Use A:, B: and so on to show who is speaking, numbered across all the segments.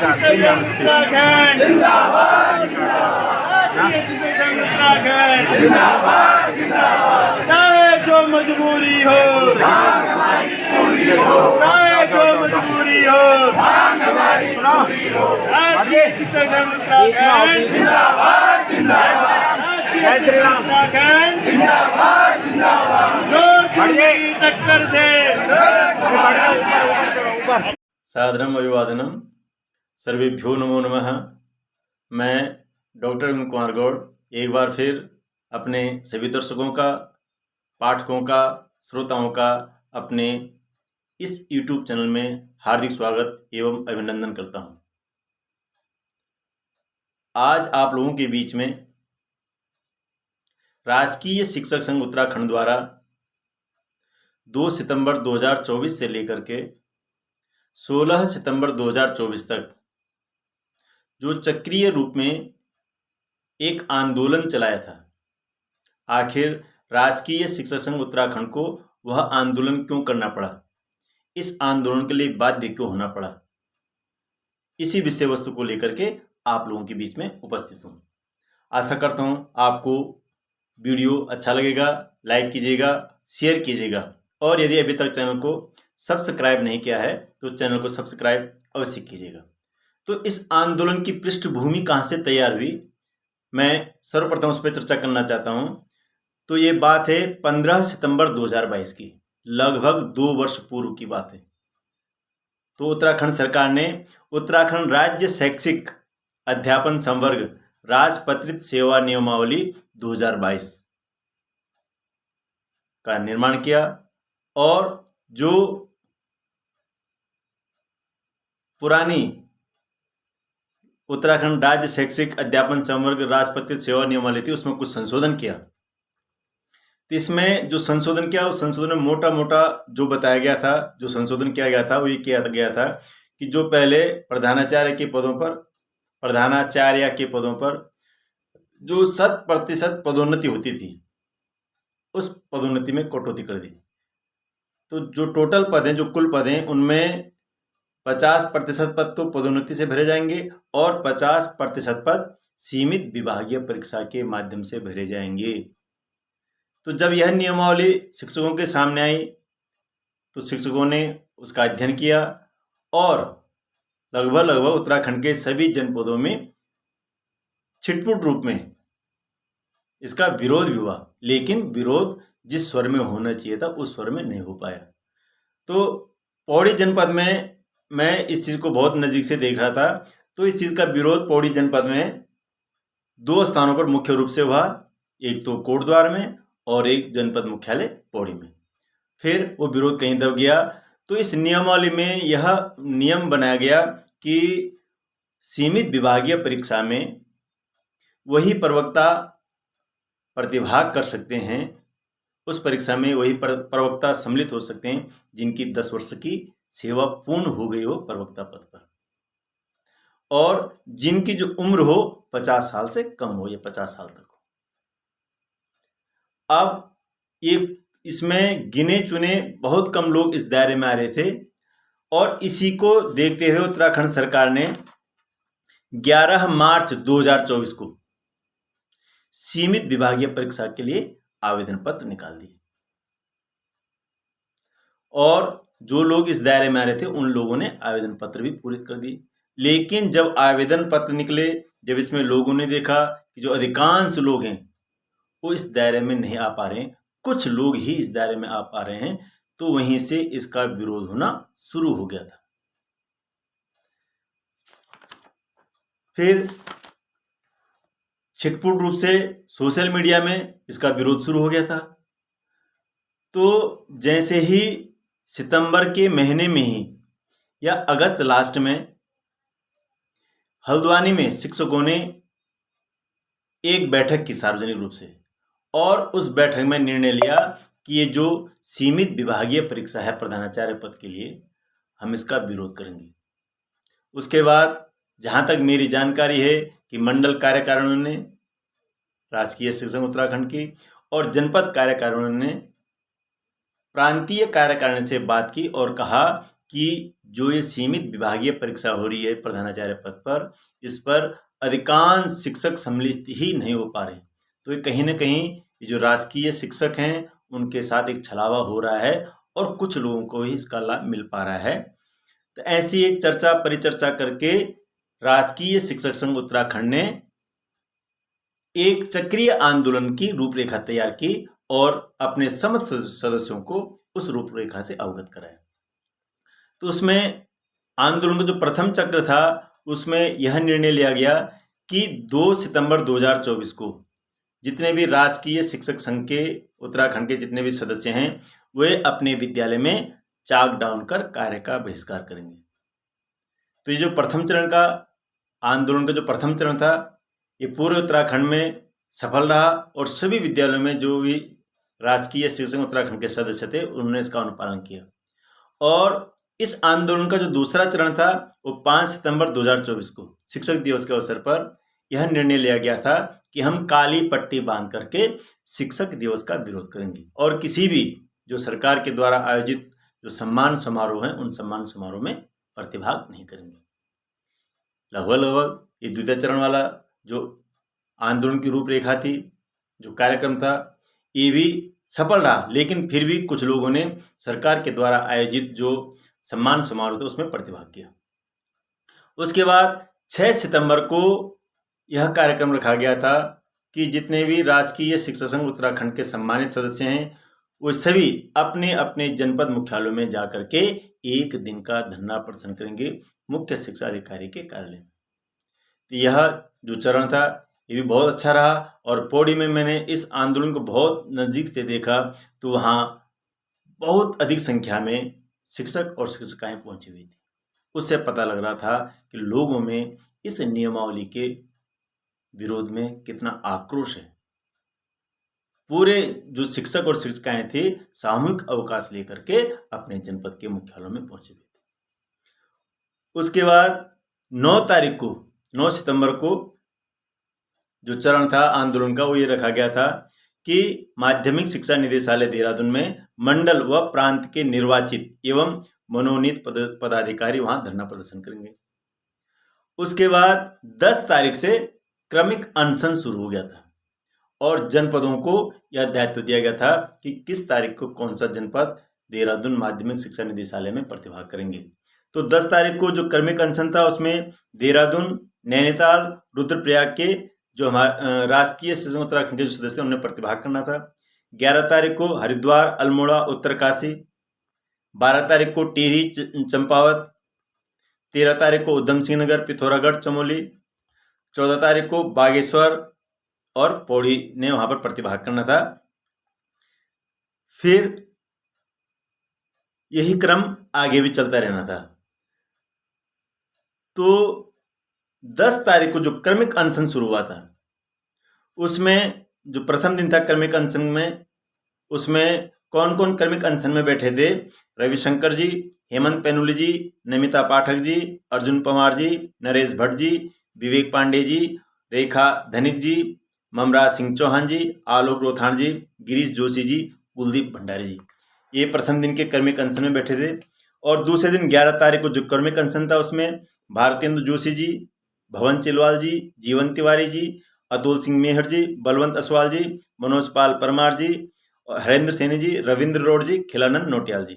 A: उत्तराखंड उत्तराखंड चाहे जो मजबूरी हो, चाहे जो मजबूरी हो, राष्ट्रीय शिक्षक संघ उत्तराखंड उत्तराखंड जोर की टक्कर से।
B: सादरम अभिवादनम, सर्वेभ्यो नमो नमः। मैं डॉक्टर विमल कुमार गौड़ एक बार फिर अपने सभी दर्शकों का, पाठकों का, श्रोताओं का अपने इस YouTube चैनल में हार्दिक स्वागत एवं अभिनंदन करता हूं। आज आप लोगों के बीच में राजकीय शिक्षक संघ उत्तराखंड द्वारा 2 सितंबर 2024 से लेकर के 16 सितंबर 2024 तक जो चक्रीय रूप में एक आंदोलन चलाया था, आखिर राजकीय शिक्षक संघ उत्तराखंड को वह आंदोलन क्यों करना पड़ा, इस आंदोलन के लिए बाध्य क्यों होना पड़ा, इसी विषय वस्तु को लेकर के आप लोगों के बीच में उपस्थित हूँ। आशा करता हूँ आपको वीडियो अच्छा लगेगा, लाइक कीजिएगा, शेयर कीजिएगा और यदि अभी तक चैनल को सब्सक्राइब नहीं किया है तो चैनल को सब्सक्राइब अवश्य कीजिएगा। तो इस आंदोलन की पृष्ठभूमि कहाँ से तैयार हुई, मैं सर्वप्रथम उस पर चर्चा करना चाहता हूँ। तो ये बात है 15 सितंबर 2022 की, लगभग 2 वर्ष पूर्व की बात है। तो उत्तराखंड सरकार ने उत्तराखंड राज्य शैक्षिक अध्यापन संवर्ग राजपत्रित सेवा नियमावली 2022 का निर्माण किया और जो पुरानी उत्तराखंड राज्य शैक्षिक अध्यापन संवर्ग राजपत्रित सेवा नियमावली थी उसमें कुछ संशोधन किया। तो इसमें जो संशोधन किया उस संशोधन में मोटा मोटा जो बताया गया था, जो संशोधन किया गया था वो ये किया गया था कि जो पहले प्रधानाचार्य के पदों पर जो 100% पदोन्नति होती थी उस पदोन्नति में कटौती कर दी। तो जो टोटल पद हैं, जो कुल पद हैं, उनमें 50% पद तो पदोन्नति से भरे जाएंगे और 50% पद सीमित विभागीय परीक्षा के माध्यम से भरे जाएंगे। तो जब यह नियमावली शिक्षकों के सामने आई तो शिक्षकों ने उसका अध्ययन किया और लगभग उत्तराखंड के सभी जनपदों में छिटपुट रूप में इसका विरोध भी हुआ, लेकिन विरोध जिस स्वर में होना चाहिए था उस स्वर में नहीं हो पाया। तो पौड़ी जनपद में मैं इस चीज़ को बहुत नज़दीक से देख रहा था। तो इस चीज़ का विरोध पौड़ी जनपद में 2 स्थानों पर मुख्य रूप से हुआ, एक तो कोटद्वार में और एक जनपद मुख्यालय पौड़ी में। फिर वो विरोध कहीं दब गया। तो इस नियमावली में यह नियम बनाया गया कि सीमित विभागीय परीक्षा में वही प्रवक्ता प्रतिभाग कर सकते हैं, उस परीक्षा में वही प्रवक्ता सम्मिलित हो सकते हैं जिनकी 10 वर्ष की सेवा पूर्ण हो गई हो प्रवक्ता पद पर और जिनकी जो उम्र हो 50 साल से कम हो या 50 साल तक हो। अब ये इसमें गिने चुने बहुत कम लोग इस दायरे में आ रहे थे और इसी को देखते हुए उत्तराखंड सरकार ने 11 मार्च 2024 को सीमित विभागीय परीक्षा के लिए आवेदन पत्र निकाल दिए और जो लोग इस दायरे में आ रहे थे उन लोगों ने आवेदन पत्र भी पूरित कर दिए। लेकिन जब आवेदन पत्र निकले, जब इसमें लोगों ने देखा कि जो अधिकांश लोग हैं वो इस दायरे में नहीं आ पा रहे हैं, कुछ लोग ही इस दायरे में आ पा रहे हैं, तो वहीं से इसका विरोध होना शुरू हो गया था। फिर छिटपुट रूप से सोशल मीडिया में इसका विरोध शुरू हो गया था। तो जैसे ही सितंबर के महीने में ही या अगस्त लास्ट में हल्द्वानी में शिक्षकों ने एक बैठक की सार्वजनिक रूप से और उस बैठक में निर्णय लिया कि ये जो सीमित विभागीय परीक्षा है प्रधानाचार्य पद के लिए, हम इसका विरोध करेंगे। उसके बाद जहाँ तक मेरी जानकारी है कि मंडल कार्यकारिणी ने राजकीय शिक्षक संघ उत्तराखंड की और जनपद कार्यकारिणी ने प्रांतीय कार्यकारिणी से बात की और कहा कि जो ये सीमित विभागीय परीक्षा हो रही है प्रधानाचार्य पद पर, इस पर अधिकांश शिक्षक सम्मिलित ही नहीं हो पा रहे। तो ये कहीं ना कहीं ये जो राजकीय शिक्षक हैं उनके साथ एक छलावा हो रहा है और कुछ लोगों को ही इसका लाभ मिल पा रहा है। तो ऐसी एक चर्चा परिचर्चा करके राजकीय शिक्षक संघ उत्तराखंड ने एक चक्रीय आंदोलन की रूपरेखा तैयार की और अपने समस्त सदस्यों को उस रूपरेखा से अवगत कराया। तो उसमें आंदोलन का जो प्रथम चक्र था उसमें यह निर्णय लिया गया कि 2 सितंबर 2024 को जितने भी राजकीय शिक्षक संघ के उत्तराखंड के जितने भी सदस्य हैं वे अपने विद्यालय में चाक डाउन कर कार्य का बहिष्कार करेंगे। तो ये जो प्रथम चरण का आंदोलन का जो प्रथम चरण था ये पूरे उत्तराखंड में सफल रहा और सभी विद्यालयों में जो भी राजकीय शिक्षक उत्तराखंड के सदस्य थे उन्होंने इसका अनुपालन किया। और इस आंदोलन का जो दूसरा चरण था वो 5 सितंबर 2024 को शिक्षक दिवस के अवसर पर यह निर्णय लिया गया था कि हम काली पट्टी बांध करके शिक्षक दिवस का विरोध करेंगे और किसी भी जो सरकार के द्वारा आयोजित जो सम्मान समारोह हैं उन सम्मान समारोह में प्रतिभाग नहीं करेंगे। लगभग ये द्वितीय चरण वाला जो आंदोलन की रूपरेखा थी, जो कार्यक्रम था, ये भी सफल रहा, लेकिन फिर भी कुछ लोगों ने सरकार के द्वारा आयोजित जो सम्मान समारोह था उसमें प्रतिभाग किया। उसके बाद 6 सितंबर को यह कार्यक्रम रखा गया था कि जितने भी राजकीय शिक्षक संघ उत्तराखंड के सम्मानित सदस्य हैं वो सभी अपने अपने जनपद मुख्यालयों में जाकर के एक दिन का धरना प्रदर्शन करेंगे मुख्य शिक्षा अधिकारी के कार्यालय में। तो यह जो चरण था ये भी बहुत अच्छा रहा और पौड़ी में मैंने इस आंदोलन को बहुत नज़दीक से देखा तो वहाँ बहुत अधिक संख्या में शिक्षक और शिक्षिकाएं पहुंची हुई थी। उससे पता लग रहा था कि लोगों में इस नियमावली के विरोध में कितना आक्रोश है। पूरे जो शिक्षक और शिक्षिकाएं थे सामूहिक अवकाश लेकर के अपने जनपद के मुख्यालयों में पहुंचे हुए थे। उसके बाद 9 सितंबर को जो चरण था आंदोलन का वो ये रखा गया था कि माध्यमिक शिक्षा निदेशालय देहरादून में मंडल व प्रांत के निर्वाचित एवं मनोनीत पदाधिकारी वहां धरना प्रदर्शन करेंगे। उसके बाद 10 तारीख से क्रमिक अनशन शुरू हो गया था और जनपदों को यह दायित्व दिया गया था कि किस तारीख को कौन सा जनपद देहरादून माध्यमिक शिक्षा निदेशालय में प्रतिभाग करेंगे। तो 10 तारीख को जो क्रमिक अनशन था उसमें देहरादून, नैनीताल, रुद्रप्रयाग के जो हमारे राजकीय शिक्षक उत्तराखंड के जो सदस्य उन्हें प्रतिभाग करना था। 11 तारीख को हरिद्वार, अल्मोड़ा, उत्तरकाशी, 12 तारीख को टिहरी, चंपावत, 13 तारीख को उधम सिंह नगर, पिथौरागढ़, चमोली, 14 तारीख को बागेश्वर और पौड़ी ने वहां पर प्रतिभाग करना था। फिर यही क्रम आगे भी चलता रहना था। तो 10 तारीख को जो क्रमिक अनशन शुरू हुआ था उसमें जो प्रथम दिन था क्रमिक अनशन में, उसमें कौन कौन क्रमिक अनशन में बैठे थे? रविशंकर जी, हेमंत पेनुली जी, नमिता पाठक जी, अर्जुन पवार जी, नरेश भट्ट जी, विवेक पांडे जी, रेखा धनिक जी, ममराज सिंह चौहान जी, आलोक रोथाण जी, गिरीश जोशी जी, कुलदीप भंडारी जी, ये प्रथम दिन के क्रमिक अनशन में बैठे थे। और दूसरे दिन 11 तारीख को जो क्रमिक अनशन था उसमें भारतेंद्र जोशी जी, भवन चिलवाल जी, जीवन तिवारी जी, अतुल सिंह मेहर जी, बलवंत असवाल जी, मनोज पाल परमार जी, हरेंद्र सैनी जी, रविंद्र रोड जी, खिलानंद नोटियाल जी।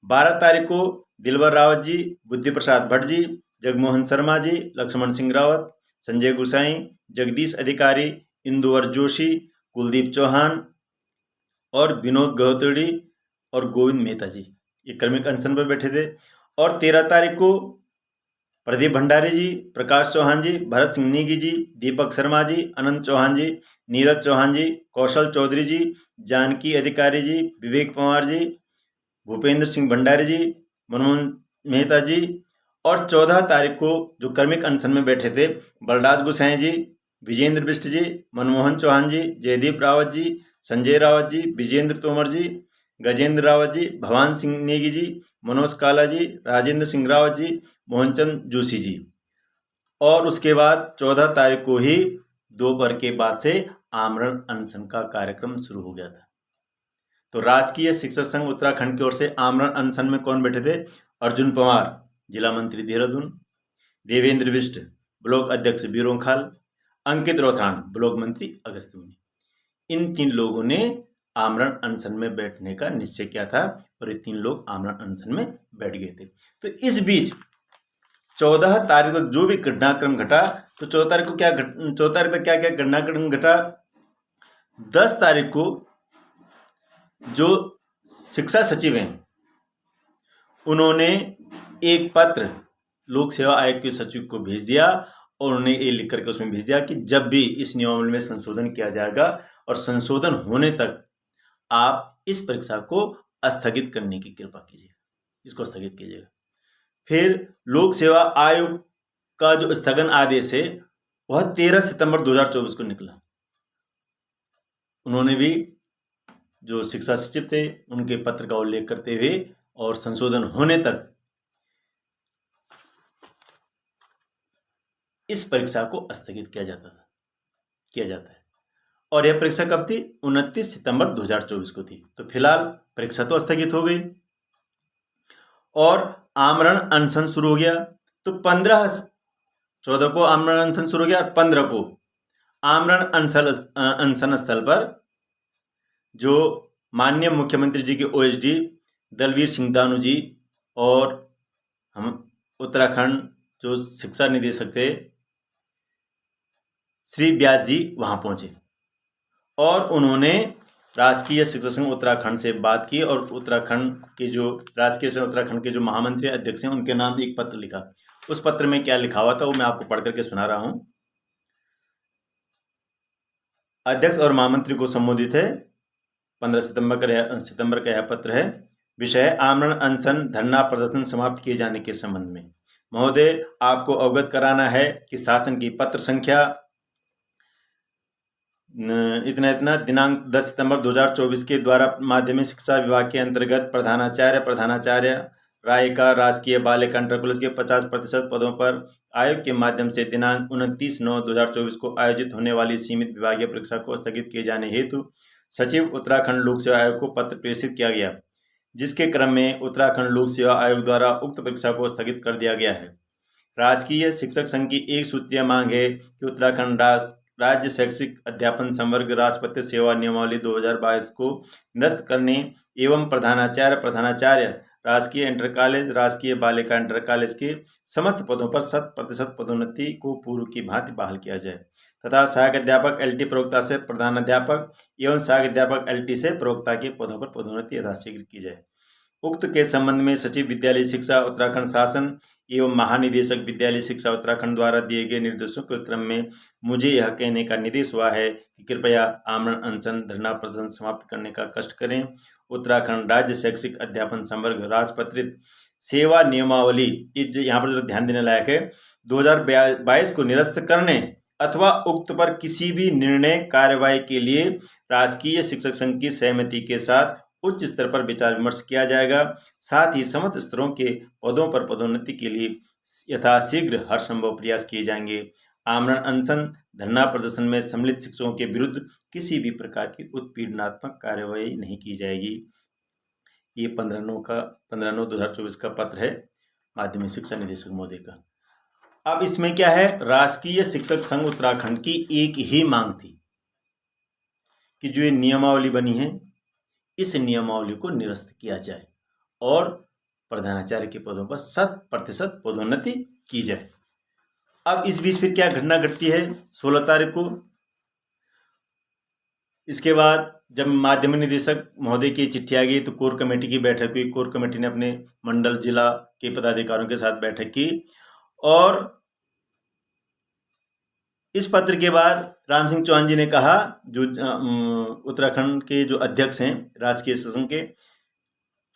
B: 12 तारीख को दिलवर रावत जी, बुद्धि प्रसाद भट्ट जी, जगमोहन शर्मा जी, लक्ष्मण सिंह रावत, संजय गुसाई, जगदीश अधिकारी, इंदुवर जोशी, कुलदीप चौहान और विनोद गहतोड़ी और गोविंद मेहता जी ये क्रमिक अनशन पर बैठे थे। और 13 तारीख को प्रदीप भंडारी जी, प्रकाश चौहान जी, भरत सिंह नेगी जी, दीपक शर्मा जी, अनंत चौहान जी, नीरज चौहान जी, कौशल चौधरी जी, जानकी अधिकारी जी, विवेक पवार जी, भूपेंद्र सिंह भंडारी जी, मनमोहन मेहता जी। और 14 तारीख को जो क्रमिक अनशन में बैठे थे बलराज गुसाई जी, विजेंद्र बिष्ट जी, मनमोहन चौहान जी, जयदीप रावत जी, संजय रावत जी, विजेंद्र तोमर जी, गजेंद्र रावत जी, भवान सिंह नेगी जी, मनोज काला जी, राजेंद्र सिंह रावत जी, मोहनचंद जोशी जी। और उसके बाद 14 तारीख को ही दोपहर के बाद से आमरण अनशन का कार्यक्रम शुरू हो गया था। तो राजकीय शिक्षक संघ उत्तराखंड की ओर से आमरण अनशन में कौन बैठे थे? अर्जुन पवार जिला मंत्री देहरादून, देवेंद्र बिष्ट ब्लॉक अध्यक्ष बीरोंखाल, अंकित रोथान ब्लॉक मंत्री अगस्त्यमुनि। इन 3 लोगों ने आमरण अनशन में बैठने का निश्चय किया था और ये 3 लोग आमरण अनशन में बैठ गए थे। तो इस बीच 14 तारीख तक जो भी घटनाक्रम घटा, तो 14 तारीख तक क्या क्या घटनाक्रम घटा। 10 तारीख को जो शिक्षा सचिव हैं उन्होंने एक पत्र लोक सेवा आयोग के सचिव को भेज दिया और उन्होंने ये लिख करके उसमें भेज दिया कि जब भी इस नियमावली में संशोधन किया जाएगा और संशोधन होने तक आप इस परीक्षा को स्थगित करने की कृपा कीजिएगा, इसको स्थगित कीजिएगा। फिर लोक सेवा आयोग का जो स्थगन आदेश है वह 13 सितंबर 2024 को निकला। उन्होंने भी जो शिक्षा सचिव थे उनके पत्र का उल्लेख करते हुए और संशोधन होने तक इस परीक्षा को स्थगित किया जाता है। और यह परीक्षा कब थी? 29 सितंबर 2024 को थी। तो फिलहाल परीक्षा तो स्थगित हो गई और आमरण अनशन शुरू हो गया। तो 14 को आमरण अनशन शुरू हो गया और 15 को आमरण अनशन स्थल पर जो माननीय मुख्यमंत्री जी के ओएसडी दलवीर सिंह दानू जी और हम उत्तराखंड जो शिक्षा निदेशक थे श्री व्यास जी वहां पहुंचे और उन्होंने राजकीय शिक्षक संघ उत्तराखंड से बात की और उत्तराखंड के जो राजकीय संघ उत्तराखंड के जो महामंत्री अध्यक्ष हैं उनके नाम एक पत्र लिखा। उस पत्र में क्या लिखा हुआ था वो मैं आपको पढ़ करके सुना रहा हूं। अध्यक्ष और महामंत्री को संबोधित है। 15 सितंबर का यह पत्र है। विषय है आमरण अनशन धरना प्रदर्शन समाप्त किए जाने के संबंध में। महोदय, आपको अवगत कराना है कि शासन की पत्र संख्या इतना दिनांक 10 सितंबर 2024 के द्वारा माध्यमिक शिक्षा विभाग के अंतर्गत प्रधानाचार्य रायका राजकीय बालिका इंटर कॉलेज के 50% पदों पर आयोग के माध्यम से दिनांक 29/9/2024 को आयोजित होने वाली सीमित विभागीय परीक्षा को स्थगित किए जाने हेतु सचिव उत्तराखंड लोक सेवा आयोग को पत्र प्रेषित किया गया, जिसके क्रम में उत्तराखंड लोक सेवा आयोग द्वारा उक्त परीक्षा को स्थगित कर दिया गया है। राजकीय शिक्षक संघ की एक सूत्रीय मांग है कि उत्तराखंड राज्य शैक्षिक अध्यापन संवर्ग राष्ट्रपति सेवा नियमावली 2022 को निरस्त करने एवं प्रधानाचार्य राजकीय इंटर कॉलेज राजकीय बालिका इंटर कॉलेज के समस्त पदों पर 100% पदोन्नति को पूर्व की भांति बहाल किया जाए तथा सहायक अध्यापक एलटी प्रवक्ता से प्रधानाध्यापक एवं सहायक अध्यापक एलटी से प्रवक्ता के पदों पर पदोन्नति यथाशीघ्र की जाए। उक्त के संबंध में सचिव विद्यालय शिक्षा उत्तराखंड शासन एवं महानिदेशक विद्यालय शिक्षा उत्तराखंड द्वारा दिए गए निर्देशों के क्रम में मुझे यह कहने का निर्देश हुआ है कि कृपया आमरण अनशन धरना प्रदर्शन समाप्त करने का कष्ट करें। उत्तराखंड राज्य शैक्षिक अध्यापन संवर्ग राजपत्रित सेवा नियमावली, यहाँ पर जो ध्यान देने लायक है, 2022 को निरस्त करने अथवा उक्त पर किसी भी निर्णय कार्यवाही के लिए राजकीय शिक्षक संघ की सहमति के साथ उच्च स्तर पर विचार विमर्श किया जाएगा। साथ ही समस्त स्तरों के पदों पर पदोन्नति के लिए यथाशीघ्र हर संभव प्रयास किए जाएंगे। आमरण अनशन धरना प्रदर्शन में सम्मिलित शिक्षकों के विरुद्ध किसी भी प्रकार की उत्पीड़नात्मक कार्यवाही नहीं की जाएगी। ये 15/9/2024 का पत्र है माध्यमिक शिक्षा निदेशक महोदय का। अब इसमें क्या है, राजकीय शिक्षक संघ उत्तराखंड की एक ही मांग थी कि जो ये नियमावली बनी है इस नियमावली को निरस्त किया जाए और प्रधानाचार्य के पदों पर 100% पदोन्नति की जाए। अब इस बीच फिर क्या घटना घटती है 16 तारीख को। इसके बाद जब माध्यमिक निदेशक महोदय की चिट्ठी आ गई तो कोर कमेटी की बैठक हुई। कोर कमेटी ने अपने मंडल जिला के पदाधिकारियों के साथ बैठक की और इस पत्र के बाद राम सिंह चौहान जी ने कहा, जो उत्तराखंड के जो अध्यक्ष हैं राजकीय शासन के,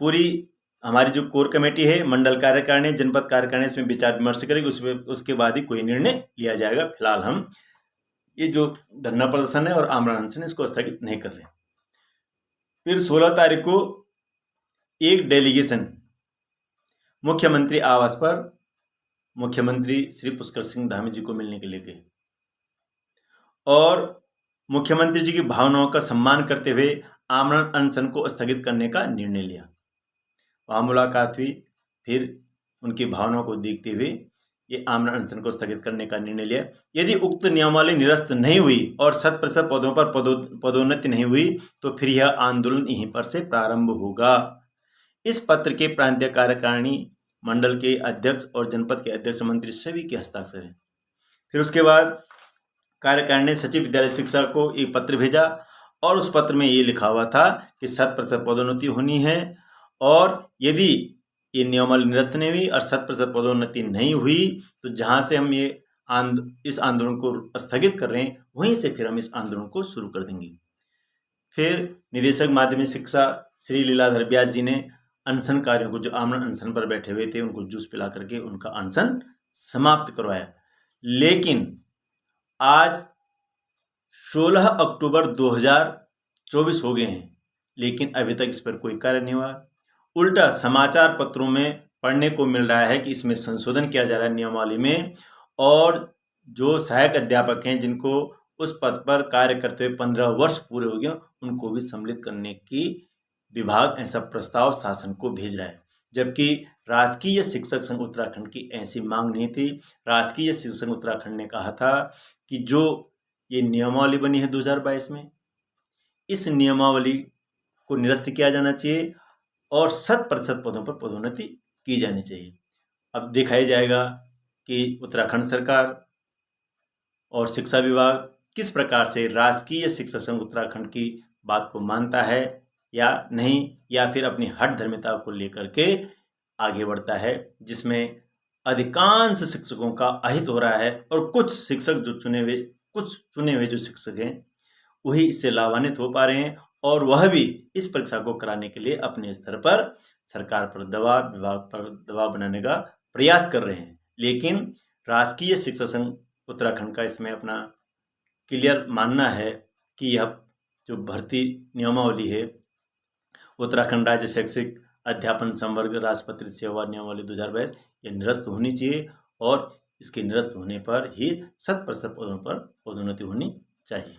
B: पूरी हमारी जो कोर कमेटी है मंडल कार्यकारिणी जनपद कार्यकारिणी इसमें विचार विमर्श करेगी, उसके बाद ही कोई निर्णय लिया जाएगा। फिलहाल हम ये जो धरना प्रदर्शन है और आमरण अनशन इसको स्थगित नहीं कर रहे। फिर 16 तारीख को एक डेलीगेशन मुख्यमंत्री आवास पर मुख्यमंत्री श्री पुष्कर सिंह धामी जी को मिलने के लिए गए और मुख्यमंत्री जी की भावनाओं का सम्मान करते हुए आमरण अनशन को स्थगित करने का निर्णय लिया। वहाँ मुलाकात हुई फिर उनकी भावनाओं को देखते हुए ये आमरण अनशन को स्थगित करने का निर्णय लिया। यदि उक्त नियमावली निरस्त नहीं हुई और 100% पदों पर पदोन्नति नहीं हुई तो फिर यह आंदोलन यहीं पर से प्रारंभ होगा। इस पत्र के प्रांतीय कार्यकारिणी मंडल के अध्यक्ष और जनपद के अध्यक्ष मंत्री सभी के हस्ताक्षर हैं। फिर उसके बाद कार्यकारिणी ने सचिव विद्यालय शिक्षा को एक पत्र भेजा और उस पत्र में ये लिखा हुआ था कि 100% पदोन्नति होनी है और यदि ये नियमावली निरस्त नहीं हुई और 100% पदोन्नति नहीं हुई तो जहां से हम ये इस आंदोलन को स्थगित कर रहे हैं वहीं से फिर हम इस आंदोलन को शुरू कर देंगे। फिर निदेशक माध्यमिक शिक्षा श्री लीलाधर व्यास जी ने अनशनकारियों को जो आमरण अनशन पर बैठे हुए थे उनको जूस पिला करके उनका अनशन समाप्त करवाया। लेकिन आज 16 अक्टूबर 2024 हो गए हैं लेकिन अभी तक इस पर कोई कार्य नहीं हुआ। उल्टा समाचार पत्रों में पढ़ने को मिल रहा है कि इसमें संशोधन किया जा रहा है नियमावली में और जो सहायक अध्यापक हैं जिनको उस पद पर कार्य करते हुए 15 वर्ष पूरे हो गए उनको भी सम्मिलित करने की विभाग ऐसा प्रस्ताव शासन को भेज रहा है। जबकि राजकीय शिक्षक संघ उत्तराखंड की ऐसी मांग नहीं थी। राजकीय शिक्षक संघ उत्तराखंड ने कहा था कि जो ये नियमावली बनी है 2022 में इस नियमावली को निरस्त किया जाना चाहिए और 100% पदों पर पदोन्नति की जानी चाहिए। अब देखा ही जाएगा कि उत्तराखंड सरकार और शिक्षा विभाग किस प्रकार से राजकीय शिक्षक संघ उत्तराखंड की बात को मानता है या नहीं, या फिर अपनी हठ धर्मिता को लेकर के आगे बढ़ता है, जिसमें अधिकांश शिक्षकों का अहित हो रहा है और कुछ शिक्षक जो चुने हुए जो शिक्षक हैं वही इससे लाभान्वित हो पा रहे हैं और वह भी इस परीक्षा को कराने के लिए अपने स्तर पर सरकार पर दबाव, विभाग पर दबाव बनाने का प्रयास कर रहे हैं। लेकिन राजकीय शिक्षक संघ उत्तराखंड का इसमें अपना क्लियर मानना है कि यह जो भर्ती नियमावली है उत्तराखंड राज्य शैक्षिक अध्यापन संवर्ग राजपत्रित सेवा नियमावली 2022 ये निरस्त होनी चाहिए और इसके निरस्त होने पर ही 100% पदों पर पदोन्नति होनी चाहिए।